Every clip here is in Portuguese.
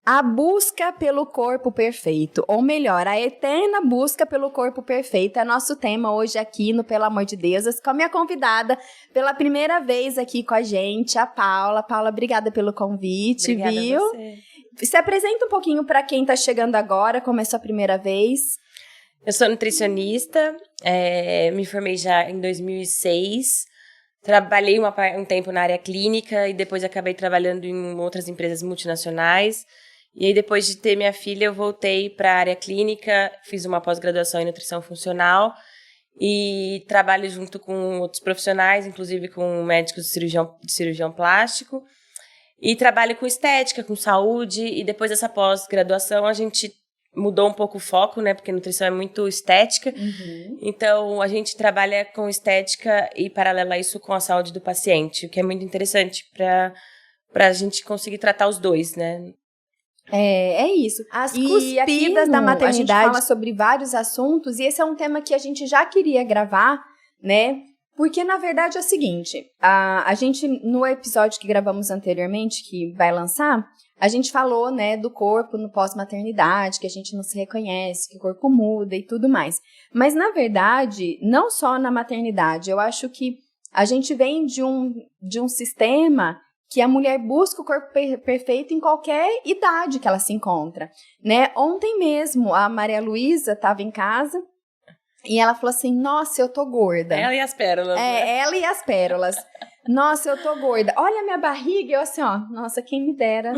A busca pelo corpo perfeito, ou melhor, a eterna busca pelo corpo perfeito é nosso tema hoje aqui no Pelo Amor de Deusas, com a minha convidada pela primeira vez aqui com a gente, a Paula. Paula, obrigada pelo convite, obrigada viu? A você. Se apresenta um pouquinho para quem está chegando agora, como é a sua primeira vez. Eu sou nutricionista, me formei já em 2006, trabalhei um tempo na área clínica e depois acabei trabalhando em outras empresas multinacionais. E aí, depois de ter minha filha, eu voltei para a área clínica, fiz uma pós-graduação em nutrição funcional e trabalho junto com outros profissionais, inclusive com médicos de cirurgião plástico. E trabalho com estética, com saúde, e depois dessa pós-graduação a gente mudou um pouco o foco, né? Porque nutrição é muito estética. Uhum. Então, a gente trabalha com estética e paralela isso com a saúde do paciente, o que é muito interessante para a gente conseguir tratar os dois, né? É isso. As cuspidas da maternidade. A gente fala sobre vários assuntos e esse é um tema que a gente já queria gravar, né? Porque, na verdade, é o seguinte, a gente, no episódio que gravamos anteriormente, que vai lançar, a gente falou, né, do corpo no pós-maternidade, que a gente não se reconhece, que o corpo muda e tudo mais. Mas, na verdade, não só na maternidade, eu acho que a gente vem de um sistema que a mulher busca o corpo perfeito em qualquer idade que ela se encontra, né? Ontem mesmo, a Maria Luísa estava em casa e ela falou assim, nossa, eu tô gorda. Ela e as pérolas, né? Ela e as pérolas. Nossa, eu tô gorda. Olha a minha barriga. Eu assim, ó, nossa, quem me dera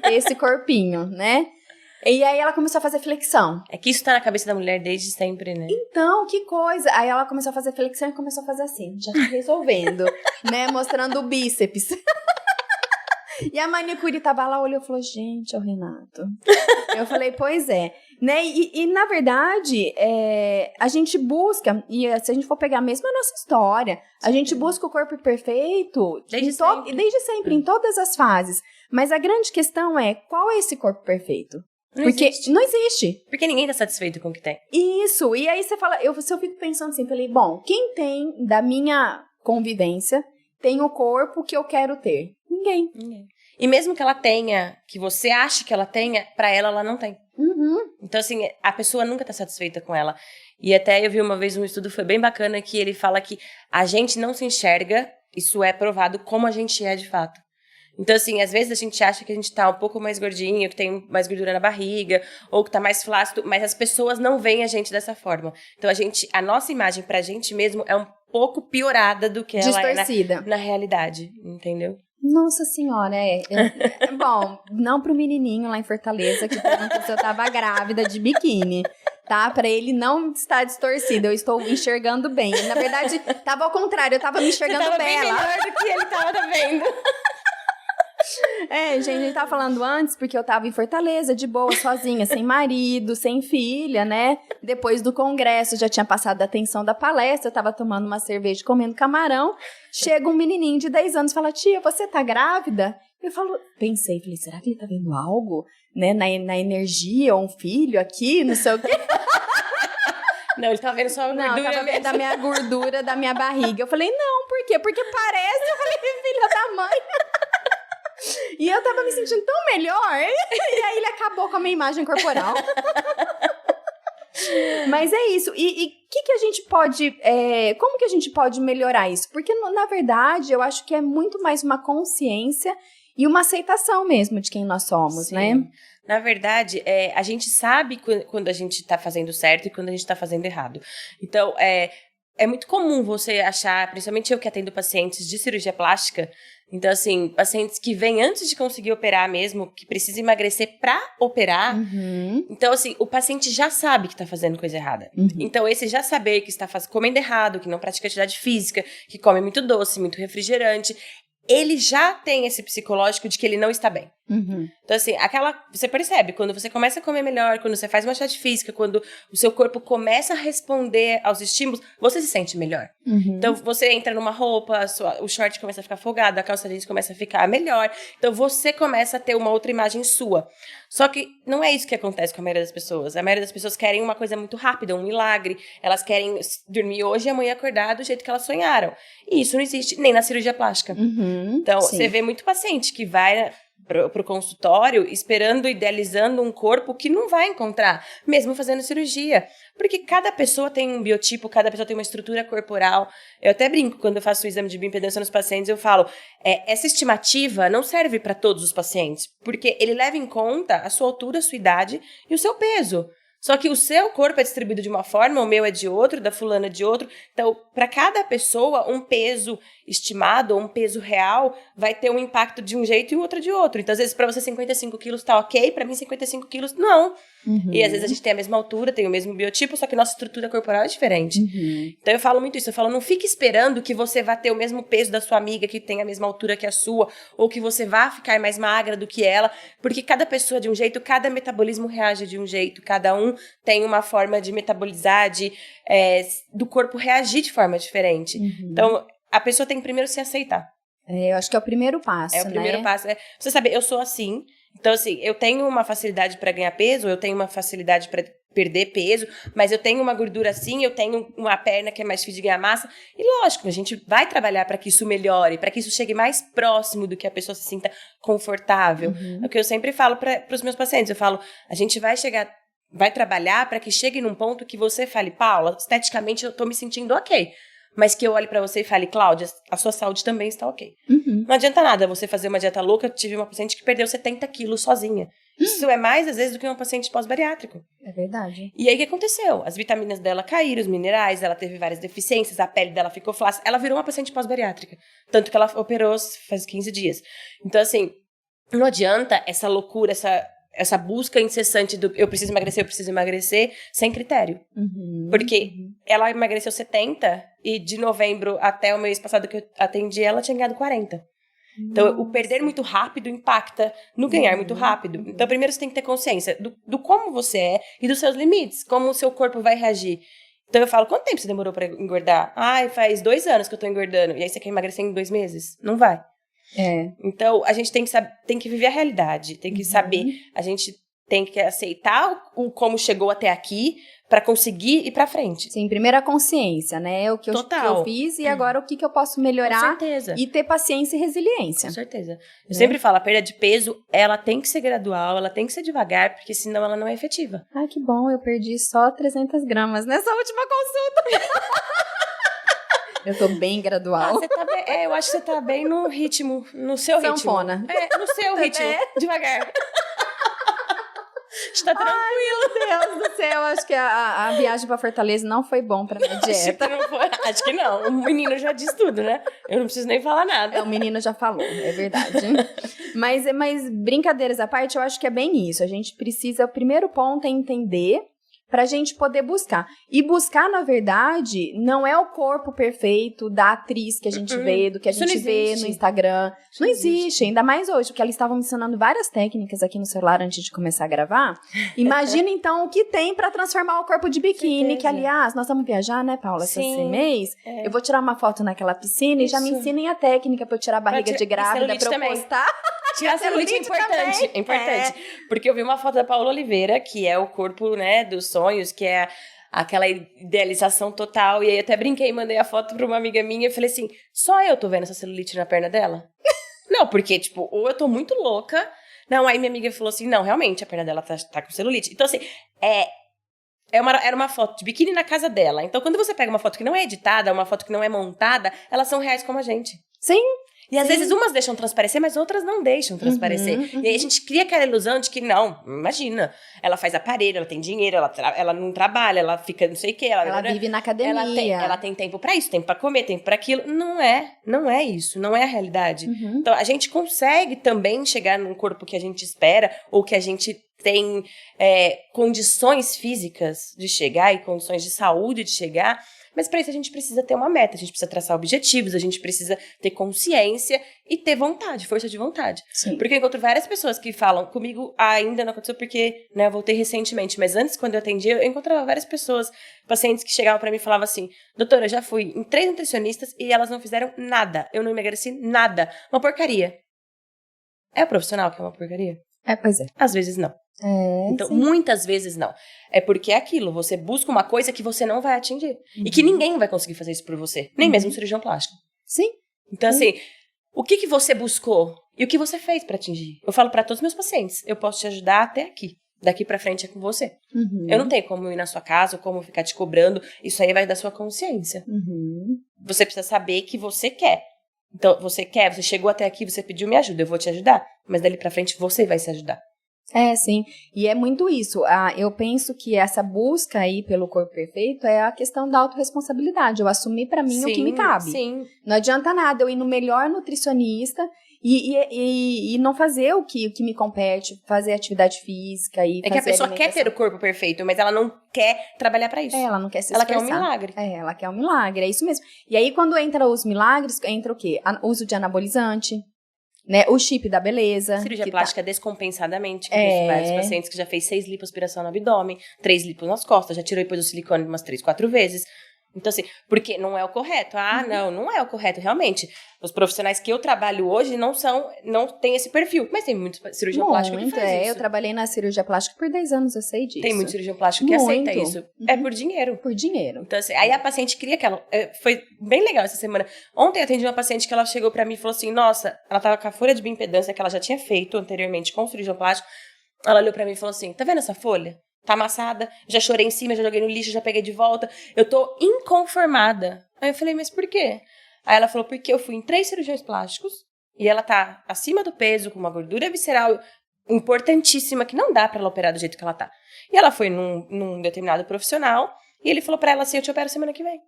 ter esse corpinho, né? E aí ela começou a fazer flexão. É que isso tá na cabeça da mulher desde sempre, né? Então, que coisa. Aí ela começou a fazer flexão e começou a fazer assim, já tá resolvendo, né? Mostrando o bíceps. E a manicure tava lá, olhou e falou, gente, é o Renato. Eu falei, pois é. Né? E na verdade, a gente busca, e se a gente for pegar mesmo a nossa história, a gente busca o corpo perfeito desde sempre, em todas as fases. Mas a grande questão é, qual é esse corpo perfeito? Não existe. Porque ninguém tá satisfeito com o que tem. Isso, e aí você fala, eu fico pensando assim, falei, bom, quem tem da minha convivência tem o corpo que eu quero ter? Ninguém. E mesmo que ela tenha, que você ache que ela tenha, pra ela não tem. Uhum. Então, assim, a pessoa nunca tá satisfeita com ela. E até eu vi uma vez um estudo, foi bem bacana, que ele fala que a gente não se enxerga, isso é provado, como a gente é de fato. Então, assim, às vezes a gente acha que a gente tá um pouco mais gordinho, que tem mais gordura na barriga, ou que tá mais flácido, mas as pessoas não veem a gente dessa forma. Então, a nossa imagem pra gente mesmo é um pouco piorada do que ela é na realidade, entendeu? Nossa senhora, bom, não pro menininho lá em Fortaleza que perguntou se eu tava grávida de biquíni, tá? Pra ele não estar distorcido, eu estou enxergando bem. Na verdade, tava ao contrário, eu tava me enxergando bela. Bem melhor do que ele tava vendo. Gente, a gente tava falando antes porque eu tava em Fortaleza, de boa, sozinha, sem marido, sem filha, né? Depois do congresso, já tinha passado a atenção da palestra, eu tava tomando uma cerveja, comendo camarão. Chega um menininho de 10 anos e fala, tia, você tá grávida? Eu pensei, será que ele tá vendo algo, né, na energia, ou um filho aqui, não sei o quê? Não, ele tava vendo só a gordura. Não, tava vendo da minha gordura, da minha barriga. Eu falei, não, por quê? Porque parece, eu falei, filha da mãe. E eu tava me sentindo tão melhor. E aí ele acabou com a minha imagem corporal. Mas é isso. E que a gente pode... como que a gente pode melhorar isso? Porque, na verdade, eu acho que é muito mais uma consciência e uma aceitação mesmo de quem nós somos, Sim. né? Na verdade, a gente sabe quando a gente tá fazendo certo e quando a gente tá fazendo errado. Então, é muito comum você achar, principalmente eu que atendo pacientes de cirurgia plástica, então, assim, pacientes que vêm antes de conseguir operar mesmo, que precisam emagrecer pra operar. Uhum. Então, assim, o paciente já sabe que tá fazendo coisa errada. Uhum. Então, esse já saber que está comendo errado, que não pratica atividade física, que come muito doce, muito refrigerante, ele já tem esse psicológico de que ele não está bem. Uhum. Então, assim, você percebe, quando você começa a comer melhor, quando você faz uma atividade física, quando o seu corpo começa a responder aos estímulos, você se sente melhor. Uhum. Então, você entra numa roupa, o short começa a ficar folgado, a calça jeans começa a ficar melhor. Então, você começa a ter uma outra imagem sua. Só que não é isso que acontece com a maioria das pessoas. A maioria das pessoas querem uma coisa muito rápida, um milagre. Elas querem dormir hoje e amanhã acordar do jeito que elas sonharam. E isso não existe nem na cirurgia plástica. Uhum. Então, Sim. você vê muito paciente que vai pro consultório esperando, idealizando um corpo que não vai encontrar, mesmo fazendo cirurgia. Porque cada pessoa tem um biotipo, cada pessoa tem uma estrutura corporal. Eu até brinco, quando eu faço o exame de bioimpedância nos pacientes, eu falo, essa estimativa não serve para todos os pacientes, porque ele leva em conta a sua altura, a sua idade e o seu peso. Só que o seu corpo é distribuído de uma forma, o meu é de outro, da fulana é de outro. Então, para cada pessoa, um peso estimado ou um peso real vai ter um impacto de um jeito e o outro de outro. Então, às vezes, para você 55 quilos tá ok, para mim 55 quilos não. Uhum. E às vezes a gente tem a mesma altura, tem o mesmo biotipo, só que nossa estrutura corporal é diferente. Uhum. Então, eu falo muito isso. Eu falo, não fique esperando que você vá ter o mesmo peso da sua amiga, que tem a mesma altura que a sua, ou que você vá ficar mais magra do que ela, porque cada pessoa é de um jeito, cada metabolismo reage de um jeito, cada um tem uma forma de metabolizar, do corpo reagir de forma diferente. Uhum. Então, a pessoa tem que primeiro se aceitar. Eu acho que é o primeiro passo, o primeiro passo. Você sabe, eu sou assim. Então, assim, eu tenho uma facilidade para ganhar peso, eu tenho uma facilidade para perder peso, mas eu tenho uma gordura assim, eu tenho uma perna que é mais difícil de ganhar massa. E lógico, a gente vai trabalhar para que isso melhore, para que isso chegue mais próximo do que a pessoa se sinta confortável. É o que eu sempre falo para os meus pacientes. Eu falo, a gente vai trabalhar para que chegue num ponto que você fale, Paula, esteticamente eu tô me sentindo ok. Mas que eu olhe pra você e fale, Cláudia, a sua saúde também está ok. Uhum. Não adianta nada você fazer uma dieta louca. Eu tive uma paciente que perdeu 70 quilos sozinha. Isso é mais, às vezes, do que uma paciente pós-bariátrico. É verdade. E aí, o que aconteceu? As vitaminas dela caíram, os minerais, ela teve várias deficiências, a pele dela ficou flácida. Ela virou uma paciente pós-bariátrica. Tanto que ela operou faz 15 dias. Então, assim, não adianta essa loucura, essa busca incessante do eu preciso emagrecer, sem critério. Porque ela emagreceu 70 e de novembro até o mês passado que eu atendi, ela tinha ganhado 40. Então, o perder muito rápido impacta no ganhar muito rápido. Então, primeiro você tem que ter consciência do como você é e dos seus limites, como o seu corpo vai reagir. Então, eu falo, quanto tempo você demorou pra engordar? Faz 2 anos que eu tô engordando. E aí, você quer emagrecer em 2 meses? Não vai. Então, a gente tem que viver a realidade, tem que saber, a gente tem que aceitar como chegou até aqui para conseguir ir para frente. Sim, primeiro a consciência, né? O que eu fiz e agora o que eu posso melhorar. Com certeza. E ter paciência e resiliência. Com certeza. Eu sempre falo, a perda de peso, ela tem que ser gradual, ela tem que ser devagar, porque senão ela não é efetiva. Ai, que bom, eu perdi só 300 gramas nessa última consulta. Eu tô bem gradual. Você tá bem, eu acho que você tá bem no ritmo, no seu sanfona. ritmo. No seu ritmo, devagar. Está tranquilo. Ai, meu Deus do céu, acho que a viagem pra Fortaleza não foi bom pra minha dieta. Acho que não. O menino já disse tudo, né? Eu não preciso nem falar nada. O menino já falou, é verdade. mas brincadeiras à parte, eu acho que é bem isso. A gente precisa, o primeiro ponto é entender pra gente poder buscar. E buscar, na verdade, não é o corpo perfeito da atriz que a gente vê, do que a gente vê no Instagram. Não existe, ainda mais hoje, porque eles estavam me ensinando várias técnicas aqui no celular antes de começar a gravar. Imagina, então, o que tem pra transformar o corpo de biquíni, que, aliás, nós vamos viajar, né, Paula, esse mês? Eu vou tirar uma foto naquela piscina e já me ensinem a técnica pra eu tirar a barriga de grávida, pra eu postar. Tirar celulite é importante. É importante. Porque eu vi uma foto da Paola Oliveira, que é o corpo, né, dos sonhos, que é aquela idealização total. E aí eu até brinquei, mandei a foto pra uma amiga minha e falei assim, só eu tô vendo essa celulite na perna dela? Não, porque, tipo, ou eu tô muito louca. Não, aí minha amiga falou assim, não, realmente, a perna dela tá com celulite. Então, assim, era uma foto de biquíni na casa dela. Então, quando você pega uma foto que não é editada, uma foto que não é montada, elas são reais como a gente. Sim. E às vezes umas deixam transparecer, mas outras não deixam transparecer. E aí a gente cria aquela ilusão de que, não, imagina, ela faz aparelho, ela tem dinheiro, ela não trabalha, ela fica não sei o quê. Ela vive na academia. Ela tem tempo pra isso, tempo pra comer, tempo pra aquilo. Não é isso, não é a realidade. Então, a gente consegue também chegar num corpo que a gente espera, ou que a gente tem condições físicas de chegar e condições de saúde de chegar. Mas para isso a gente precisa ter uma meta, a gente precisa traçar objetivos, a gente precisa ter consciência e ter vontade, força de vontade. Sim. Porque eu encontro várias pessoas que falam, comigo ainda não aconteceu porque, né, eu voltei recentemente, mas antes, quando eu atendia, eu encontrava várias pessoas, pacientes que chegavam para mim e falavam assim, doutora, eu já fui em 3 nutricionistas e elas não fizeram nada, eu não emagreci nada, uma porcaria. É o profissional que é uma porcaria? Pois é. Às vezes não. Então, muitas vezes não. É porque é aquilo, você busca uma coisa que você não vai atingir. E que ninguém vai conseguir fazer isso por você. Nem mesmo um cirurgião plástico. Sim. Então, assim, o que você buscou E o que você fez pra atingir? Eu falo pra todos os meus pacientes, eu posso te ajudar até aqui. Daqui pra frente é com você. Eu não tenho como ir na sua casa, ou como ficar te cobrando. Isso aí vai da sua consciência. Você precisa saber que você quer. Então, você chegou até aqui, você pediu me ajuda, eu vou te ajudar. Mas dali pra frente, você vai se ajudar. Sim. E é muito isso. Eu penso que essa busca aí pelo corpo perfeito é a questão da autorresponsabilidade. Eu assumir pra mim o que me cabe. Sim. Não adianta nada eu ir no melhor nutricionista e não fazer o que me compete, fazer atividade física e fazer que a pessoa quer ter o corpo perfeito, mas ela não quer trabalhar pra isso. Ela não quer se esforçar. Ela quer um milagre. Ela quer um milagre, é isso mesmo. E aí, quando entra os milagres, entra o quê? Uso de anabolizante, né? O chip da beleza. Cirurgia plástica descompensadamente. Conheço vários pacientes que já fez 6 lipoaspiração no abdômen, 3 lipos nas costas, já tirou depois do silicone umas 3, 4 vezes. Então, assim, porque não é o correto. Não é o correto, realmente. Os profissionais que eu trabalho hoje não têm esse perfil. Mas tem muito cirurgião plástico que faz isso. Eu trabalhei na cirurgia plástica por 10 anos, eu sei disso. Tem muito cirurgião plástico que aceita isso. É por dinheiro. Por dinheiro. Então, assim, aí a paciente queria aquela... Foi bem legal essa semana. Ontem eu atendi uma paciente que ela chegou pra mim e falou assim, nossa, ela tava com a folha de bioimpedância que ela já tinha feito anteriormente com o cirurgião plástico. Ela olhou pra mim e falou assim, tá vendo essa folha? Tá amassada, já chorei em cima, já joguei no lixo, já peguei de volta. Eu tô inconformada. Aí eu falei, mas por quê? Aí ela falou, porque eu fui em 3 cirurgiões plásticos e ela tá acima do peso, com uma gordura visceral importantíssima, que não dá pra ela operar do jeito que ela tá. E ela foi num determinado profissional e ele falou pra ela assim, eu te opero semana que vem.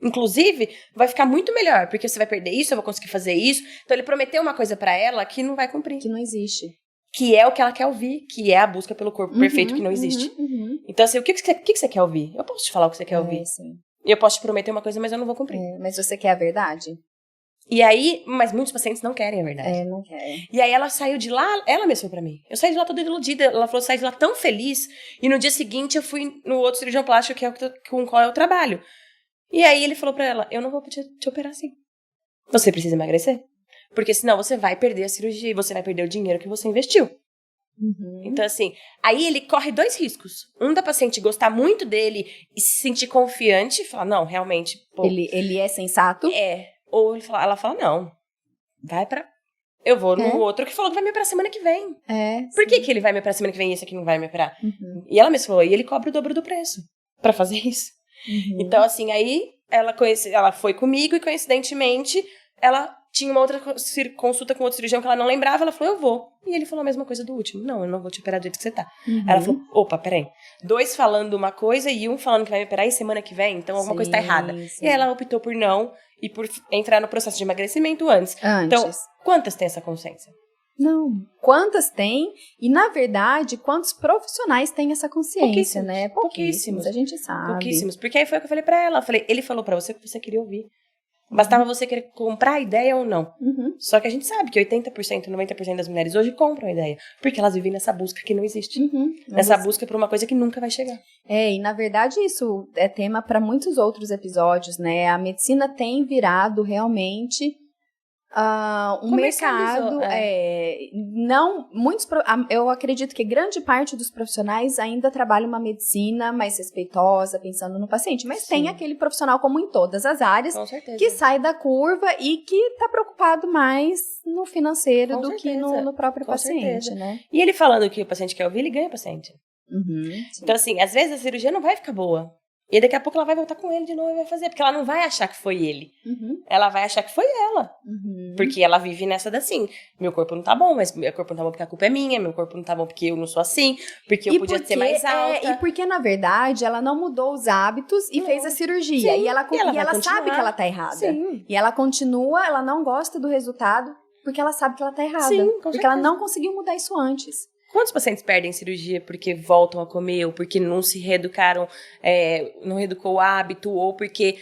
Inclusive, vai ficar muito melhor, porque você vai perder isso, eu vou conseguir fazer isso. Então ele prometeu uma coisa pra ela que não vai cumprir. Que não existe. Que é o que ela quer ouvir, que é a busca pelo corpo perfeito que não existe. Então, assim, o que você quer ouvir? Eu posso te falar o que você quer ouvir. Sim. E eu posso te prometer uma coisa, mas eu não vou cumprir. Mas você quer a verdade? E aí, mas muitos pacientes não querem a verdade. Não querem. E aí ela saiu de lá, ela mesma falou pra mim. Eu saí de lá toda iludida. Ela falou, saí de lá tão feliz. E no dia seguinte eu fui no outro cirurgião plástico, que é com o qual eu trabalho. E aí ele falou pra ela, eu não vou te operar assim. Você precisa emagrecer. Porque senão você vai perder a cirurgia e você vai perder o dinheiro que você investiu. Então, assim, aí ele corre 2 riscos. Um da paciente gostar muito dele e se sentir confiante e falar, não, realmente... Pô, ele é sensato? Ou ela fala, não, vai pra... Eu vou no outro que falou que vai me operar semana que vem. Por que ele vai me operar semana que vem e esse aqui não vai me operar? E ela me falou, e ele cobra o dobro do preço pra fazer isso. Então, assim, aí ela foi comigo e, coincidentemente, ela tinha uma outra consulta com outro cirurgião que ela não lembrava, ela falou, eu vou. E ele falou a mesma coisa do último. Não, eu não vou te operar do jeito que você tá. Ela falou, opa, peraí. 2 falando uma coisa e um falando que vai me operar e semana que vem, então alguma coisa tá errada. Sim. E aí ela optou por não e por entrar no processo de emagrecimento antes. Então, quantas têm essa consciência? Não. Quantas tem? E, na verdade, quantos profissionais têm essa consciência, né? Pouquíssimos, a gente sabe. Pouquíssimos. Porque aí foi o que eu falei pra ela. Eu falei, ele falou pra você o que você queria ouvir. Bastava você querer comprar a ideia ou não. Só que a gente sabe que 80%, 90% das mulheres hoje compram a ideia. Porque elas vivem nessa busca que não existe. Nessa busca por uma coisa que nunca vai chegar. E na verdade isso é tema para muitos outros episódios, né? A medicina tem virado realmente um mercado. Eu acredito que grande parte dos profissionais ainda trabalham uma medicina mais respeitosa, pensando no paciente, mas tem aquele profissional, como em todas as áreas, que sai da curva e que está preocupado mais no financeiro do que no próprio paciente, né? E ele falando que o paciente quer ouvir, ele ganha o paciente. Então, assim, às vezes a cirurgia não vai ficar boa. E daqui a pouco ela vai voltar com ele de novo e vai fazer. Porque ela não vai achar que foi ele. Ela vai achar que foi ela. Porque ela vive nessa assim. Meu corpo não tá bom, mas meu corpo não tá bom porque a culpa é minha. Meu corpo não tá bom porque eu não sou assim. Porque eu podia ser mais alta. E porque, na verdade, ela não mudou os hábitos e fez a cirurgia. E ela sabe que ela tá errada. E ela continua, ela não gosta do resultado porque ela sabe que ela tá errada. Porque ela não conseguiu mudar isso antes. Quantos pacientes perdem cirurgia porque voltam a comer, ou porque não se reeducaram, não reeducou o hábito, ou porque,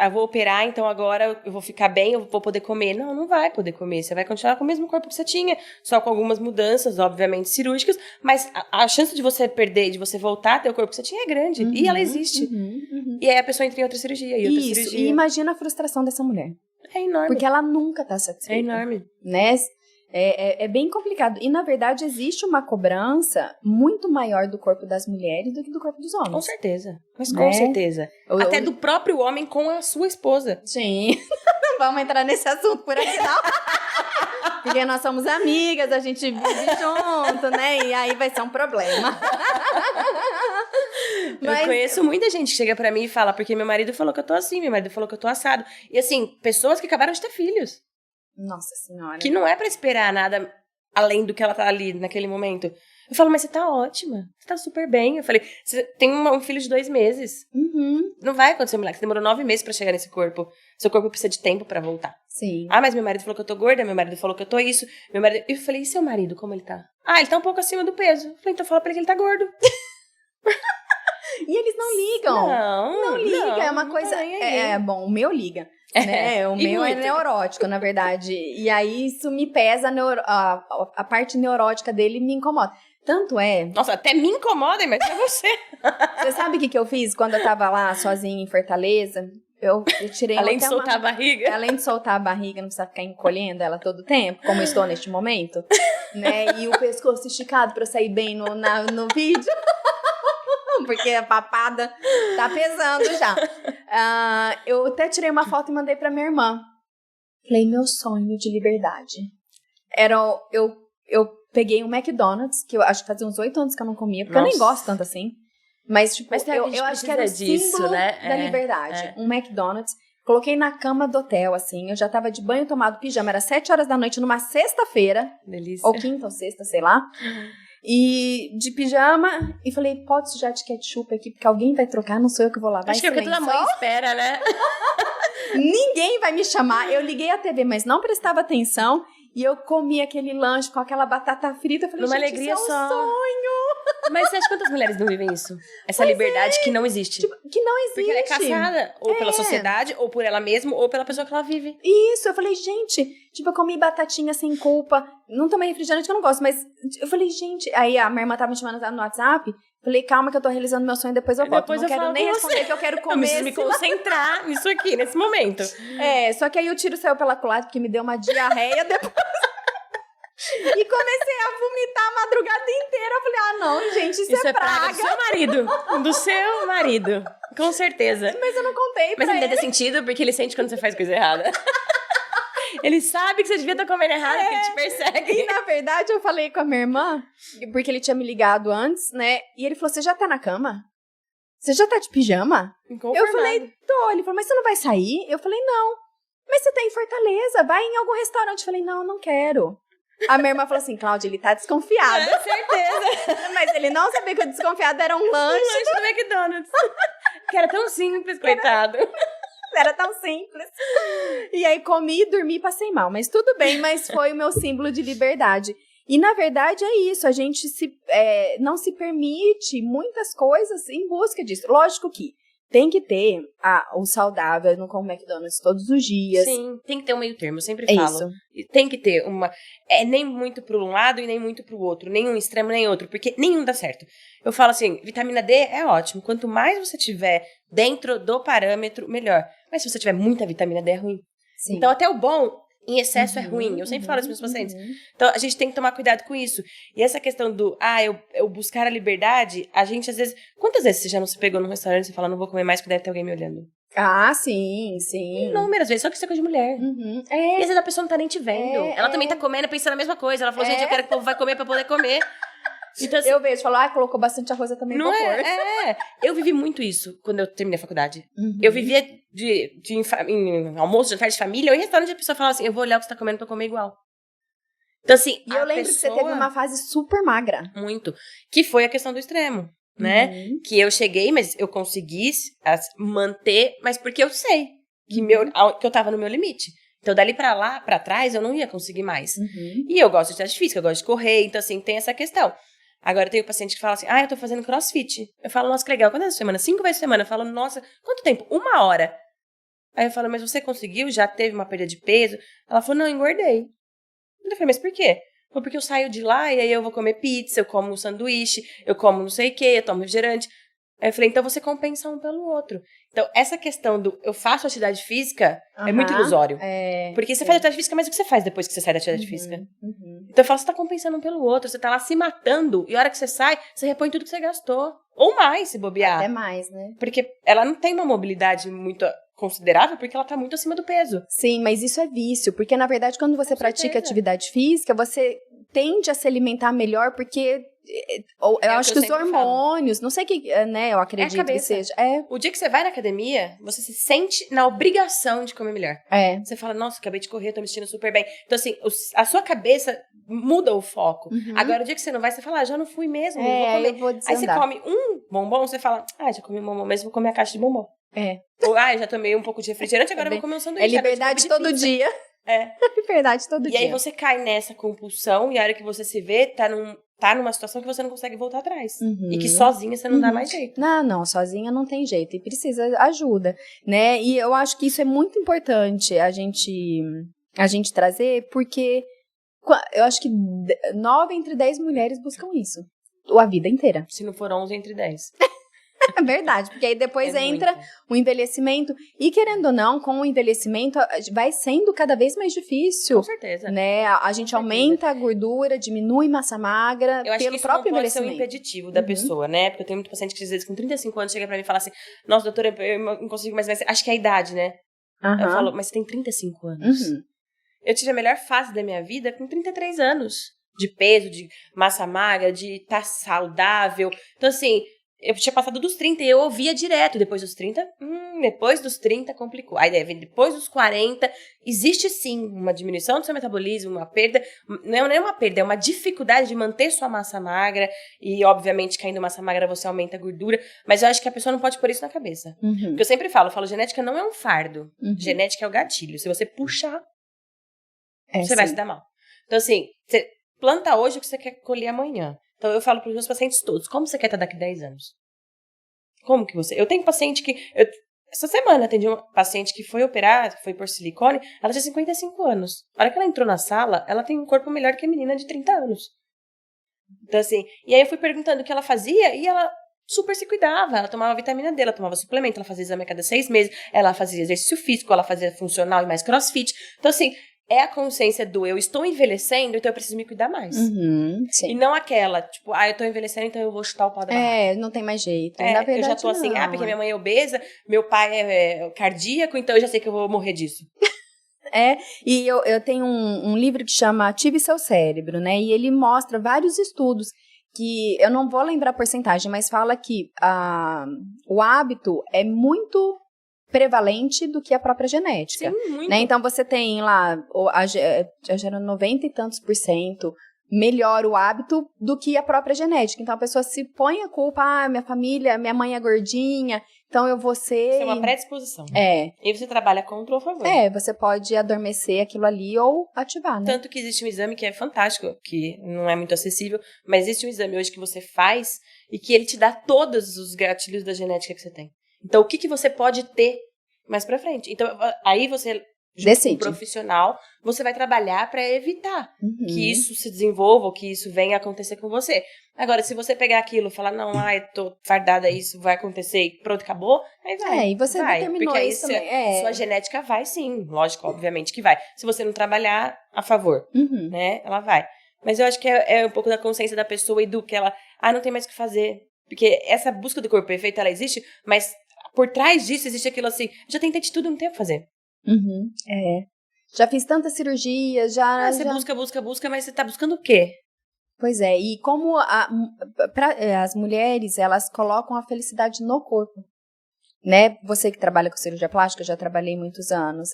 eu vou operar, então agora eu vou ficar bem, eu vou poder comer. Não vai poder comer, você vai continuar com o mesmo corpo que você tinha, só com algumas mudanças, obviamente, cirúrgicas, mas a chance de você perder, de você voltar a ter o corpo que você tinha é grande, e ela existe. E aí a pessoa entra em outra cirurgia, e outra cirurgia. E imagina a frustração dessa mulher. É enorme. Porque ela nunca tá satisfeita. É enorme. Né? É bem complicado. E, na verdade, existe uma cobrança muito maior do corpo das mulheres do que do corpo dos homens. Com certeza. Mas com certeza. Até do próprio homem com a sua esposa. Sim. Não vamos entrar nesse assunto por aqui, não. Porque nós somos amigas, a gente vive junto, né? E aí vai ser um problema. Eu conheço muita gente que chega pra mim e fala, porque meu marido falou que eu tô assim, meu marido falou que eu tô assado. E assim, pessoas que acabaram de ter filhos. Nossa Senhora. Que não é pra esperar nada além do que ela tá ali naquele momento. Eu falo, mas você tá ótima, você tá super bem. Eu falei, você tem um filho de 2 meses. Não vai acontecer, moleque, você demorou 9 meses pra chegar nesse corpo. Seu corpo precisa de tempo pra voltar. Sim. Ah, mas meu marido falou que eu tô gorda, meu marido falou que eu tô isso. Meu marido... Eu falei, e seu marido, como ele tá? Ah, ele tá um pouco acima do peso. Eu falei, então fala pra ele que ele tá gordo. E eles não ligam. Não liga, é uma coisa... Bom, o meu liga. Né? O meu é neurótico, na verdade. E aí isso me pesa, a parte neurótica dele me incomoda. Tanto é... Nossa, até me incomoda, mas é você. Você sabe o que eu fiz quando eu tava lá sozinha em Fortaleza? Eu tirei... Além de soltar a barriga. Além de soltar a barriga, não precisa ficar encolhendo ela todo o tempo, como eu estou neste momento. Né? E o pescoço esticado pra eu sair bem no vídeo. Porque a papada tá pesando já. Eu até tirei uma foto e mandei pra minha irmã. Falei, meu sonho de liberdade. Eu peguei um McDonald's, que eu acho que fazia uns 8 anos que eu não comia, porque eu nem gosto tanto assim. Mas, tipo, eu acho que era o símbolo da liberdade. Um McDonald's. Coloquei na cama do hotel, assim. Eu já tava de banho tomado, pijama. Era 7 horas da noite, numa sexta-feira. Delícia. Ou quinta ou sexta, sei lá. E de pijama, e falei, pode sujar de ketchup aqui, porque alguém vai trocar, não sou eu que vou lavar. Acho que é o que toda mãe espera, né? Ninguém vai me chamar. Eu liguei a TV, mas não prestava atenção. E eu comi aquele lanche com aquela batata frita. Eu falei, numa gente, alegria isso é só. um sonho. Mas você acha quantas mulheres não vivem isso? Essa liberdade que não existe. Tipo, que não existe. Porque ela é caçada, ou pela sociedade, ou por ela mesma, ou pela pessoa que ela vive. Isso, eu falei, gente, tipo, eu comi batatinha sem culpa. Não tomei refrigerante que eu não gosto, mas eu falei, gente... Aí a minha irmã tava me chamando no WhatsApp. Falei, calma que eu tô realizando meu sonho, depois eu volto. Depois não eu quero nem responder que eu quero comer. Eu preciso me concentrar nisso aqui, nesse momento. Só que aí o tiro saiu pela culatra, porque me deu uma diarreia depois... E comecei a vomitar a madrugada inteira. Eu falei, não, gente, isso é praga. Do seu marido. Do seu marido. Com certeza. Mas eu não contei pra ele. Mas não deve ter sentido, porque ele sente quando você faz coisa errada. Ele sabe que você devia estar comendo errado, que ele te persegue. E, na verdade, eu falei com a minha irmã, porque ele tinha me ligado antes, né? E ele falou, você já tá na cama? Você já tá de pijama? Eu falei, tô. Ele falou, mas você não vai sair? Eu falei, não. Mas você tá em Fortaleza, vai em algum restaurante. Eu falei, não quero. A minha irmã falou assim, Cláudia, ele tá desconfiado. Certeza. Mas ele não sabia que o desconfiado era um lanche. Um lanche do McDonald's. Que era tão simples, coitado. Era tão simples. E aí comi, dormi e passei mal. Mas tudo bem, mas foi o meu símbolo de liberdade. E na verdade é isso, a gente não se permite muitas coisas em busca disso. Lógico que tem que ter o saudável, não como McDonald's todos os dias. Sim, tem que ter um meio termo, eu sempre falo. Isso. Tem que ter uma... nem muito para um lado e nem muito para o outro. Nem um extremo, nem outro. Porque nenhum dá certo. Eu falo assim, vitamina D é ótimo. Quanto mais você tiver dentro do parâmetro, melhor. Mas se você tiver muita vitamina D, é ruim. Sim. Então até o bom... em excesso é ruim. Eu sempre falo isso para os meus pacientes. Então, a gente tem que tomar cuidado com isso. E essa questão do, eu buscar a liberdade, a gente às vezes... Quantas vezes você já não se pegou num restaurante e você fala, não vou comer mais porque deve ter alguém me olhando? Ah, sim. Inúmeras vezes, só que isso é coisa de mulher. E às vezes a pessoa não tá nem te vendo. Ela também tá comendo, pensando a mesma coisa. Ela falou, gente, eu quero que o povo vai comer pra poder comer. Então, assim, eu vejo, falo, colocou bastante arroz, eu também vou pôr. Eu vivi muito isso quando eu terminei a faculdade. Eu vivia em almoço, jantar de família, ou em restaurante, a pessoa falava assim, eu vou olhar o que você tá comendo pra eu comer igual. Então, assim, e eu lembro que você teve uma fase super magra. Muito. Que foi a questão do extremo, né? Que eu cheguei, mas eu consegui manter, mas porque eu sei que eu tava no meu limite. Então, dali pra lá, pra trás, eu não ia conseguir mais. E eu gosto de atividade física, eu gosto de correr, então, assim, tem essa questão. Agora, tem o paciente que fala assim, eu tô fazendo crossfit. Eu falo, nossa, que legal, quantas vezes por semana? 5 vezes por semana. Eu falo, nossa, quanto tempo? 1 hora. Aí eu falo, mas você conseguiu? Já teve uma perda de peso? Ela falou, não, engordei. Eu falei, mas por quê? Falei, porque eu saio de lá e aí eu vou comer pizza, eu como um sanduíche, eu como não sei o quê, eu tomo refrigerante. Aí eu falei, então você compensa um pelo outro. Então, essa questão do eu faço atividade física é muito ilusório. Porque você faz atividade física, mas o que você faz depois que você sai da atividade física? Então eu falo, você tá compensando um pelo outro, você tá lá se matando, e a hora que você sai, você repõe tudo que você gastou. Ou mais, se bobear. Até mais, né? Porque ela não tem uma mobilidade muito considerável porque ela tá muito acima do peso. Sim, mas isso é vício, porque na verdade quando você pratica atividade física, você tende a se alimentar melhor porque eu acho que os hormônios, não sei que, né, eu acredito que seja. O dia que você vai na academia, você se sente na obrigação de comer melhor. Você fala, nossa, acabei de correr, tô me sentindo super bem. Então assim, a sua cabeça muda o foco. Agora o dia que você não vai, você fala, já não fui mesmo, não vou comer. Eu vou aí você come um bombom, você fala, já comi um bombom mesmo, vou comer a caixa de bombom. Ou, já tomei um pouco de refrigerante, agora vou comer um sanduíche. É liberdade todo dia. Liberdade todo dia. E aí você cai nessa compulsão e a hora que você se vê, tá numa situação que você não consegue voltar atrás. E que sozinha você não dá mais jeito. Não, sozinha não tem jeito. E precisa ajuda, né? E eu acho que isso é muito importante a gente trazer, porque eu acho que 9 entre 10 mulheres buscam isso. A vida inteira. Se não for 11 entre 10. É verdade, porque aí depois entra o envelhecimento. E querendo ou não, com o envelhecimento, vai sendo cada vez mais difícil. Com certeza. Né? A gente aumenta a gordura, diminui massa magra pelo próprio envelhecimento. Eu acho que isso não pode ser um impeditivo da pessoa, né? Porque eu tenho muito paciente que às vezes com 35 anos chega pra mim e fala assim, nossa, doutora, eu não consigo mais. Acho que é a idade, né? Eu falo, mas você tem 35 anos. Eu tive a melhor fase da minha vida com 33 anos. De peso, de massa magra, de estar saudável. Então assim... Eu tinha passado dos 30 e eu ouvia direto. Depois dos 30, depois dos 30 complicou. Aí depois dos 40, existe sim uma diminuição do seu metabolismo, uma perda. Não é uma perda, é uma dificuldade de manter sua massa magra. E, obviamente, caindo massa magra, você aumenta a gordura. Mas eu acho que a pessoa não pode pôr isso na cabeça. Porque eu sempre falo, genética não é um fardo. Genética é o gatilho. Se você puxar, você vai se dar mal. Então, assim, você planta hoje o que você quer colher amanhã. Então, eu falo para os meus pacientes todos, como você quer estar daqui a 10 anos? Como que você... Eu tenho paciente que... Essa semana atendi uma paciente que foi operar, foi por silicone, ela tinha 55 anos. A hora que ela entrou na sala, ela tem um corpo melhor que a menina de 30 anos. Então, assim... E aí eu fui perguntando o que ela fazia e ela super se cuidava. Ela tomava vitamina D, ela tomava suplemento, ela fazia exame a cada 6 meses, ela fazia exercício físico, ela fazia funcional e mais crossfit. Então, assim... É a consciência do eu estou envelhecendo, então eu preciso me cuidar mais. Sim. E não aquela, tipo, eu tô envelhecendo, então eu vou chutar o pau da barraca. Não tem mais jeito. Na verdade, eu já tô assim, porque minha mãe é obesa, meu pai é cardíaco, então eu já sei que eu vou morrer disso. E eu tenho um livro que chama Ative Seu Cérebro, né? E ele mostra vários estudos que, eu não vou lembrar a porcentagem, mas fala que o hábito é muito... prevalente do que a própria genética. Sim, muito. Né? Então, você tem lá, já gera 90 e tantos % melhor o hábito do que a própria genética. Então, a pessoa se põe a culpa, minha família, minha mãe é gordinha, então eu vou ser... Isso é uma predisposição. E você trabalha contra ou a favor. Você pode adormecer aquilo ali ou ativar, né? Tanto que existe um exame que é fantástico, que não é muito acessível, mas existe um exame hoje que você faz e que ele te dá todos os gatilhos da genética que você tem. Então, o que você pode ter mais pra frente? Então, aí você, junto com um profissional, você vai trabalhar pra evitar que isso se desenvolva ou que isso venha a acontecer com você. Agora, se você pegar aquilo e falar, não, tô fardada, isso vai acontecer e pronto, acabou, aí vai. E você determinou porque aí isso também. Sua genética vai sim, lógico, obviamente que vai. Se você não trabalhar a favor, né, ela vai. Mas eu acho que é um pouco da consciência da pessoa e do que ela, não tem mais o que fazer. Porque essa busca do corpo perfeito, ela existe, mas por trás disso existe aquilo assim, já tentei de tudo, não tem o que fazer. Já fiz tanta cirurgia, Você busca, mas você tá buscando o quê? Pois é, e como as mulheres, elas colocam a felicidade no corpo, né? Você que trabalha com cirurgia plástica, eu já trabalhei muitos anos,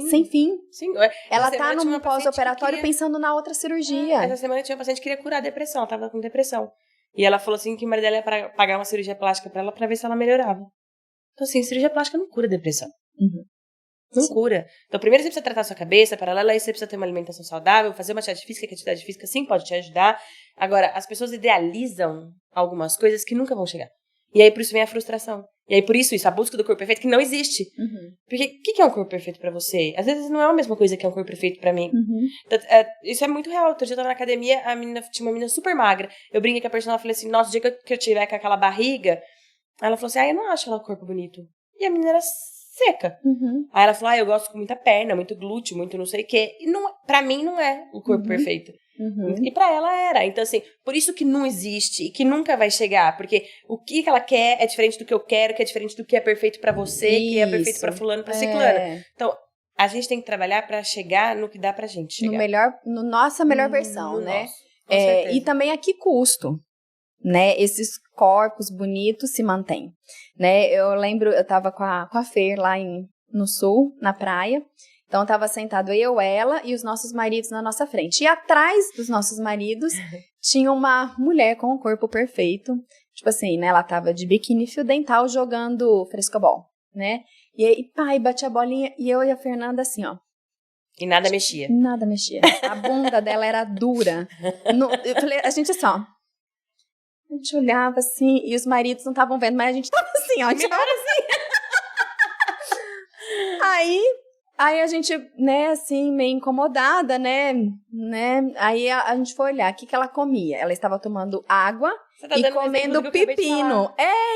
sem fim. Sim. Ela tá no pós-operatório pensando na outra cirurgia. Essa semana tinha uma paciente que queria curar a depressão, ela tava com depressão. E ela falou assim que o marido dela ia pagar uma cirurgia plástica pra ela pra ver se ela melhorava. Então, assim, cirurgia plástica não cura depressão. Não cura. Então, primeiro você precisa tratar a sua cabeça, paralela a isso você precisa ter uma alimentação saudável, fazer uma atividade física, que a atividade física sim pode te ajudar. Agora, as pessoas idealizam algumas coisas que nunca vão chegar. E aí, por isso vem a frustração. E aí, por isso, a busca do corpo perfeito, que não existe. Porque o que é um corpo perfeito pra você? Às vezes não é a mesma coisa que é um corpo perfeito pra mim. Então, isso é muito real. Outro dia eu tava na academia, tinha uma menina super magra. Eu brinquei com a personal e falei assim, nossa, o dia que eu tiver com aquela barriga... Aí ela falou assim, eu não acho ela corpo bonito. E a menina era seca. Aí ela falou, eu gosto com muita perna, muito glúteo, muito não sei o quê. E não, pra mim não é o corpo perfeito. E pra ela era. Então, assim, por isso que não existe e que nunca vai chegar. Porque o que ela quer é diferente do que eu quero, que é diferente do que é perfeito pra você, que é perfeito pra fulano, pra ciclano. Então, a gente tem que trabalhar pra chegar no que dá pra gente chegar. No nossa melhor versão, né? Nosso, com certeza. E também a que custo, né? Esses corpos bonitos se mantêm, né? Eu lembro, eu tava com a Fer lá no sul, na praia. Então, tava sentado eu, ela e os nossos maridos na nossa frente. E atrás dos nossos maridos, tinha uma mulher com um corpo perfeito. Tipo assim, né? Ela tava de biquíni fio dental jogando frescobol, né? E aí, pai, bate a bolinha. E eu e a Fernanda assim, ó. E nada mexia. Nada mexia. A bunda dela era dura. Eu falei, a gente assim, ó. A gente olhava assim, e os maridos não estavam vendo, mas a gente tava assim, ó. A gente tava assim. Aí a gente, né, assim, meio incomodada, né, aí a gente foi olhar o que ela comia. Ela estava tomando água e comendo pepino.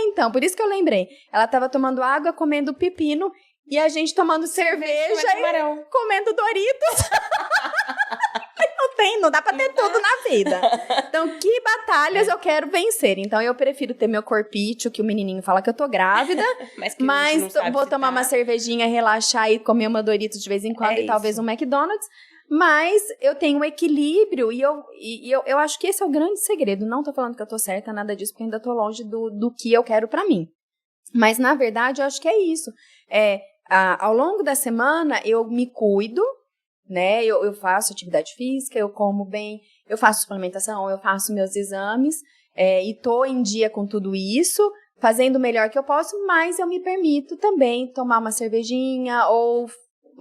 Então, por isso que eu lembrei. Ela estava tomando água, comendo pepino, e a gente tomando cerveja e comendo Doritos. Não dá pra ter tudo na vida. Então, que batalhas eu quero vencer? Então, eu prefiro ter meu corpício, que o menininho fala que eu tô grávida, mas vou tomar uma cervejinha, relaxar e comer uma Doritos de vez em quando e talvez um McDonald's. Mas eu tenho um equilíbrio e eu acho que esse é o grande segredo. Não tô falando que eu tô certa, nada disso, porque ainda tô longe do que eu quero pra mim. Mas, na verdade, eu acho que é isso. Ao longo da semana, eu me cuido, né, eu faço atividade física, eu como bem, eu faço suplementação, eu faço meus exames, e tô em dia com tudo isso, fazendo o melhor que eu posso, mas eu me permito também tomar uma cervejinha ou,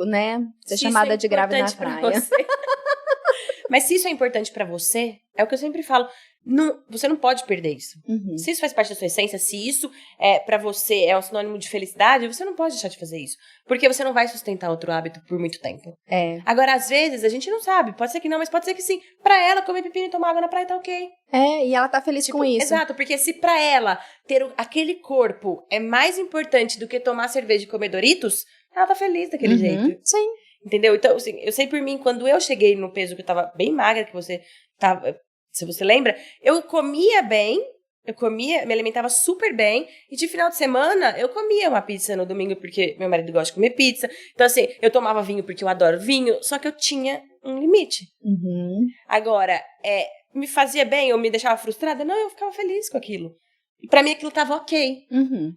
né, ser chamada de grávida na praia. Mas se isso é importante pra você, é o que eu sempre falo, você não pode perder isso. Se isso faz parte da sua essência, se isso pra você é um sinônimo de felicidade, você não pode deixar de fazer isso. Porque você não vai sustentar outro hábito por muito tempo. Agora, às vezes, a gente não sabe. Pode ser que não, mas pode ser que sim. Pra ela, comer pepino e tomar água na praia tá ok. E ela tá feliz com isso. Exato, porque se pra ela ter aquele corpo é mais importante do que tomar cerveja e comer Doritos, ela tá feliz daquele jeito. Sim. Entendeu? Então, assim, eu sei por mim, quando eu cheguei no peso que eu tava bem magra, que você tava, se você lembra, eu comia bem, me alimentava super bem, e de final de semana eu comia uma pizza no domingo, porque meu marido gosta de comer pizza. Então, assim, eu tomava vinho porque eu adoro vinho, só que eu tinha um limite. Agora, me fazia bem, eu me deixava frustrada? Não, eu ficava feliz com aquilo. E pra mim aquilo tava ok.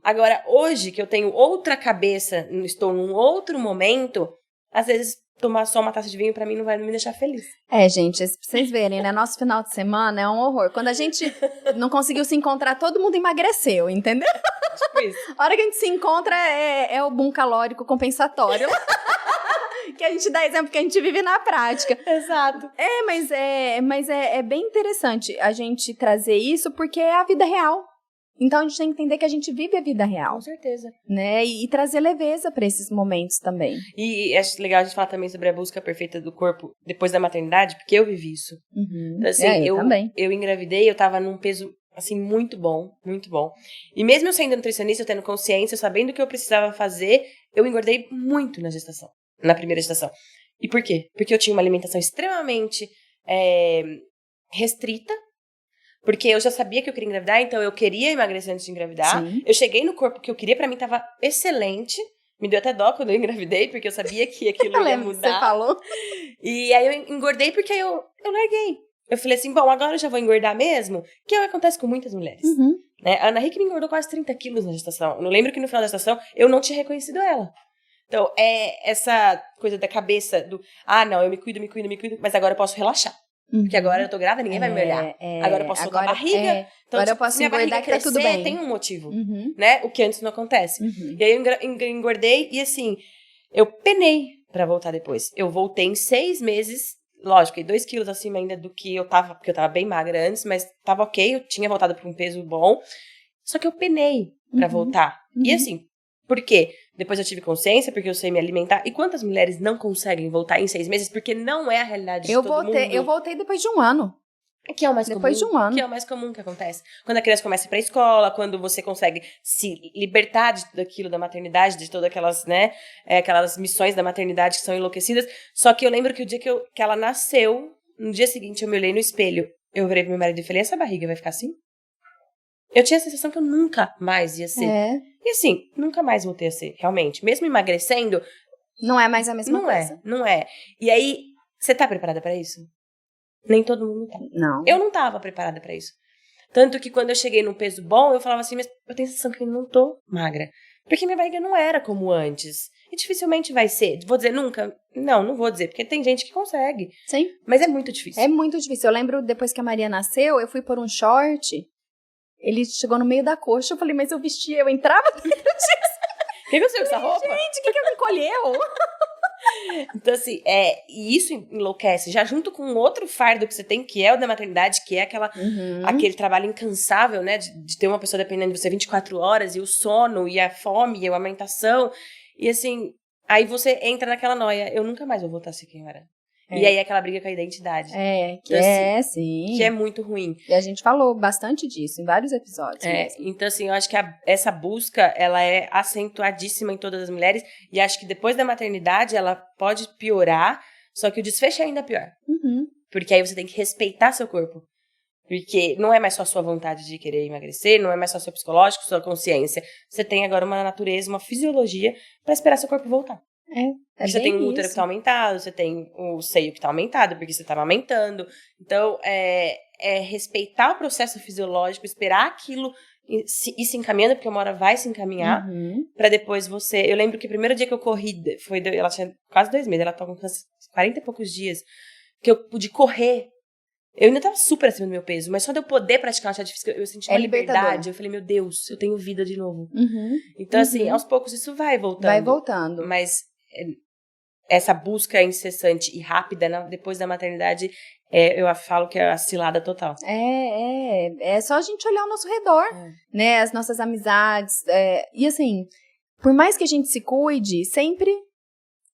Agora, hoje que eu tenho outra cabeça, estou num outro momento, às vezes tomar só uma taça de vinho pra mim não vai me deixar feliz. Gente, pra vocês verem, né? Nosso final de semana é um horror. Quando a gente não conseguiu se encontrar, todo mundo emagreceu, entendeu? Tipo isso. A hora que a gente se encontra é o boom calórico compensatório. Que a gente dá exemplo que a gente vive na prática. Exato. Mas é bem interessante a gente trazer isso, porque é a vida real. Então, a gente tem que entender que a gente vive a vida real. Com certeza. Né? E trazer leveza para esses momentos também. E acho legal a gente falar também sobre a busca perfeita do corpo depois da maternidade, porque eu vivi isso. Então, assim, eu também. Eu engravidei, eu tava num peso, assim, muito bom, muito bom. E mesmo eu sendo nutricionista, eu tendo consciência, sabendo o que eu precisava fazer, eu engordei muito na gestação, na primeira gestação. E por quê? Porque eu tinha uma alimentação extremamente restrita, porque eu já sabia que eu queria engravidar, então eu queria emagrecer antes de engravidar. Sim. Eu cheguei no corpo que eu queria, pra mim tava excelente. Me deu até dó quando eu engravidei, porque eu sabia que aquilo ia mudar. Você falou. E aí eu engordei porque eu larguei. Eu falei assim, bom, agora eu já vou engordar mesmo, que é o que acontece com muitas mulheres. Né? A Ana Hickman engordou quase 30 quilos na gestação. Eu lembro que no final da gestação eu não tinha reconhecido ela. Então, essa coisa da cabeça do, não, eu me cuido, mas agora eu posso relaxar. Porque agora eu tô grávida, ninguém vai me olhar. Agora eu posso soltar a barriga. Então, agora eu posso engordar que tá tudo bem. Tem um motivo, né? O que antes não acontece. E aí eu engordei e assim, eu penei pra voltar depois. Eu voltei em 6 meses, lógico, 2 quilos acima ainda do que eu tava, porque eu tava bem magra antes, mas tava ok, eu tinha voltado pra um peso bom. Só que eu penei pra voltar. E assim, por quê? Depois eu tive consciência, porque eu sei me alimentar. E quantas mulheres não conseguem voltar em 6 meses? Porque não é a realidade de todo mundo. Eu voltei depois de 1 ano. Que é o mais depois comum. De 1 ano. Que é o mais comum que acontece. Quando a criança começa a ir pra escola, quando você consegue se libertar de tudo aquilo da maternidade, de todas aquelas, né, aquelas missões da maternidade que são enlouquecidas. Só que eu lembro que o dia que ela nasceu, no dia seguinte eu me olhei no espelho, eu virei pro meu marido e falei, essa barriga vai ficar assim? Eu tinha a sensação que eu nunca mais ia ser. E assim, nunca mais voltei a ser, realmente. Mesmo emagrecendo... Não é mais a mesma coisa. Não é. E aí, você tá preparada pra isso? Nem todo mundo tá. Não. Eu não tava preparada pra isso. Tanto que quando eu cheguei num peso bom, eu falava assim, mas eu tenho a sensação que eu não tô magra. Porque minha barriga não era como antes. E dificilmente vai ser. Vou dizer nunca? Não vou dizer, porque tem gente que consegue. Sim. Mas é muito difícil. É muito difícil. Eu lembro, depois que a Maria nasceu, eu fui pôr um short, ele chegou no meio da coxa, eu falei, mas eu vestia, eu entrava dentro disso. O que aconteceu com essa roupa? Gente, o que me encolheu? Então, assim, e isso enlouquece. Já junto com outro fardo que você tem, que é o da maternidade, que é aquele trabalho incansável, né? De ter uma pessoa dependendo de você 24 horas, e o sono, e a fome, e a amamentação. E assim, aí você entra naquela noia. Eu nunca mais vou voltar a ser quem eu era. E aí aquela briga com a identidade. Então, sim. Que é muito ruim. E a gente falou bastante disso em vários episódios. Então, assim, eu acho que essa busca, ela é acentuadíssima em todas as mulheres. E acho que depois da maternidade, ela pode piorar, só que o desfecho é ainda pior. Porque aí você tem que respeitar seu corpo. Porque não é mais só a sua vontade de querer emagrecer, não é mais só seu psicológico, sua consciência. Você tem agora uma natureza, uma fisiologia pra esperar seu corpo voltar. Você tem o útero que tá aumentado, você tem o seio que tá aumentado, porque você tá amamentando. Então, respeitar o processo fisiológico, esperar aquilo ir se encaminhando, porque uma hora vai se encaminhar, pra depois você... Eu lembro que o primeiro dia que eu corri, ela tinha quase 2 meses, ela tava com 40 e poucos dias, que eu pude correr. Eu ainda tava super acima do meu peso, mas só de eu poder praticar uma atividade física, eu senti uma liberdade. Eu falei, meu Deus, eu tenho vida de novo. Então, assim, aos poucos isso vai voltando. Vai voltando. Mas essa busca incessante e rápida depois da maternidade, eu falo que é a cilada total. É só a gente olhar ao nosso redor, né? As nossas amizades. E assim, por mais que a gente se cuide, sempre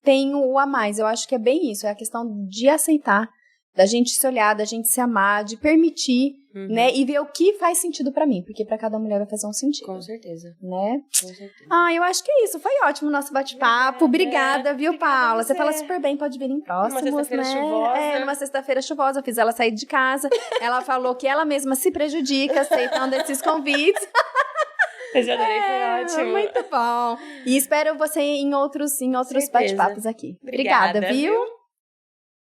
tem o a mais. Eu acho que é bem isso, é a questão de aceitar, da gente se olhar, da gente se amar, de permitir, né? E ver o que faz sentido pra mim, porque pra cada mulher vai fazer um sentido. Com certeza. Né? Com certeza. Eu acho que é isso. Foi ótimo o nosso bate-papo. Obrigada, viu, Paula? Você fala super bem, pode vir em próximos, Numa sexta-feira né? chuvosa. Numa sexta-feira chuvosa. Eu fiz ela sair de casa. Ela falou que ela mesma se prejudica aceitando esses convites. Mas eu adorei, foi ótimo. Muito bom. E espero você em outros bate-papos aqui. Obrigada, viu?